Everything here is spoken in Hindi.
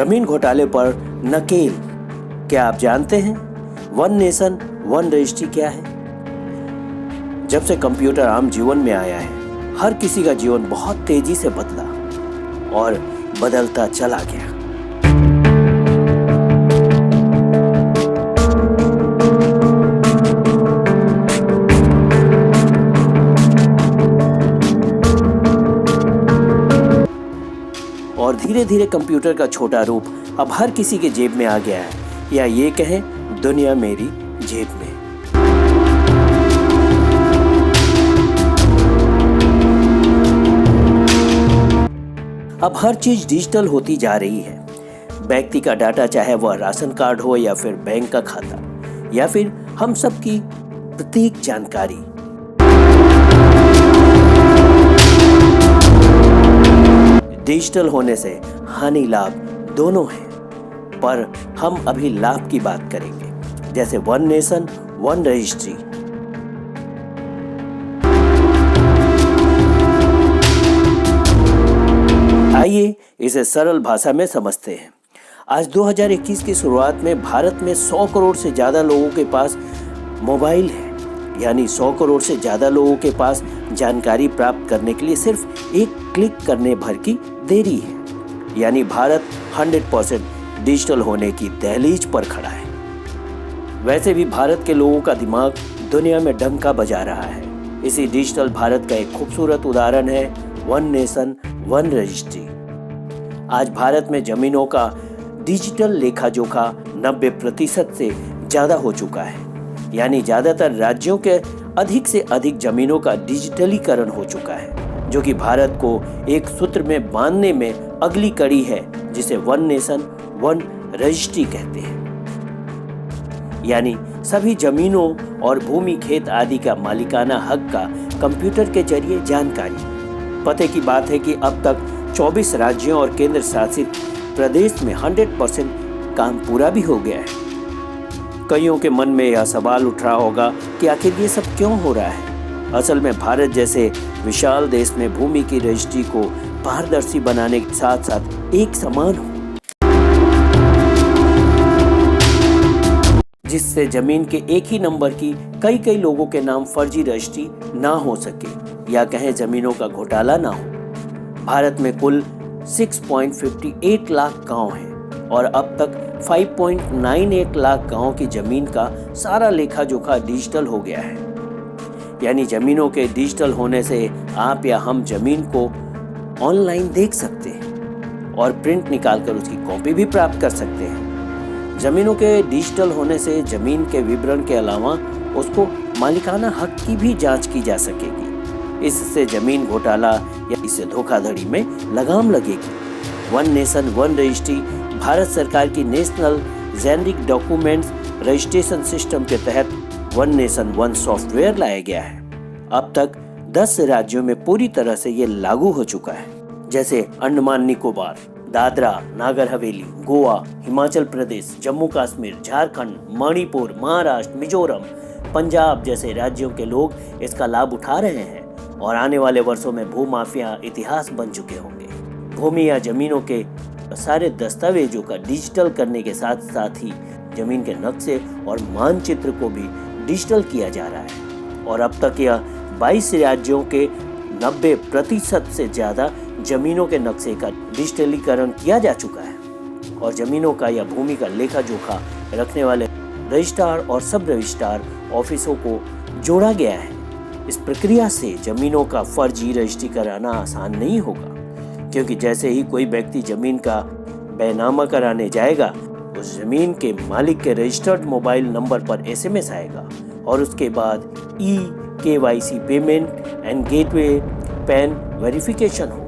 जमीन घोटाले पर नकेल। क्या आप जानते हैं वन नेशन वन रजिस्ट्री क्या है? जब से कंप्यूटर आम जीवन में आया है, हर किसी का जीवन बहुत तेजी से बदला और बदलता चला गया। और धीरे धीरे कंप्यूटर का छोटा रूप अब हर किसी के जेब में आ गया है, या ये कहें दुनिया मेरी जेब में। अब हर चीज डिजिटल होती जा रही है। व्यक्ति का डाटा, चाहे वह राशन कार्ड हो या फिर बैंक का खाता या फिर हम सबकी प्रत्येक जानकारी। डिजिटल होने से हानि लाभ दोनों हैं, पर हम अभी लाभ की बात करेंगे, जैसे वन नेशन वन रजिस्ट्री। आइए इसे सरल भाषा में समझते हैं। आज 2021 की शुरुआत में भारत में 100 करोड़ से ज्यादा लोगों के पास मोबाइल है, यानी 100 करोड़ से ज्यादा लोगों के पास जानकारी प्राप्त करने के लिए सिर्फ एक क्लिक करने भर की देरी है। यानी भारत 100% डिजिटल होने की दहलीज पर खड़ा है। वैसे भी भारत के लोगों का दिमाग दुनिया में डंका बजा रहा है। इसी डिजिटल भारत का एक खूबसूरत उदाहरण है वन नेशन वन रजिस्ट्री। आज भारत में जमीनों का डिजिटल लेखा जोखा 90% से ज्यादा हो चुका है। यानी ज्यादातर राज्यों के अधिक से अधिक जमीनों का डिजिटलीकरण हो चुका है, जो कि भारत को एक सूत्र में बांधने में अगली कड़ी है, जिसे वन नेशन वन रजिस्ट्री कहते हैं। यानी सभी जमीनों और भूमि, खेत आदि का मालिकाना हक का कंप्यूटर के जरिए जानकारी। पते की बात है कि अब तक 24 राज्यों और केंद्र शासित प्रदेश में 100% काम पूरा भी हो गया है। कईयों के मन में यह सवाल उठ रहा होगा कि आखिर ये सब क्यों हो रहा है? असल में भारत जैसे विशाल देश में भूमि की रजिस्ट्री को पारदर्शी बनाने के साथ साथ एक समान हो, जिससे जमीन के एक ही नंबर की कई लोगों के नाम फर्जी रजिस्ट्री ना हो सके, या कहें जमीनों का घोटाला ना हो। भारत में कुल 6.58 लाख गांव हैं और अब तक 5.98 लाख गांवों की जमीन का सारा लेखा जोखा डिजिटल हो गया है। यानी जमीनों के डिजिटल होने से आप या हम जमीन को ऑनलाइन देख सकते हैं और प्रिंट निकालकर उसकी कॉपी भी प्राप्त कर सकते हैं। जमीनों के डिजिटल होने से जमीन के विवरण के अलावा उसको मालिकाना हक की भी जांच की जा सकेगी। इससे जमीन घोटाला या इससे धोखाधड़ी में लगाम लगेगी। One nation one registry Bharat सरकार की national generic documents registration system के तहत वन नेशन वन सॉफ्टवेयर लाया गया है। अब तक 10 राज्यों में पूरी तरह से ये लागू हो चुका है, जैसे अंडमान निकोबार, दादरा नागर हवेली, गोवा, हिमाचल प्रदेश, जम्मू कश्मीर, झारखंड, मणिपुर, महाराष्ट्र, मिजोरम, पंजाब जैसे राज्यों के लोग इसका लाभ उठा रहे हैं और आने वाले वर्षों में भूमाफिया इतिहास बन चुके होंगे। भूमि या जमीनों के सारे दस्तावेजों का डिजिटल करने के साथ साथ ही जमीन के नक्शे और मानचित्र को भी डिजिटल किया जा रहा है और अब तक यह 22 राज्यों के 90% से ज्यादा जमीनों के नक्शे का डिजिटलीकरण किया जा चुका है और जमीनों का या भूमि का लेखा जोखा रखने वाले रजिस्ट्रार और सब रजिस्ट्रार ऑफिसों को जोड़ा गया है। इस प्रक्रिया से जमीनों का फर्जी रजिस्ट्री कराना आसान नहीं होगा, क्योंकि जैसे ही कोई व्यक्ति जमीन का बैनामा कराने जाएगा, उस जमीन के मालिक के रजिस्टर्ड मोबाइल नंबर पर SMS आएगा और उसके बाद KYC payment and gateway pan verification हो।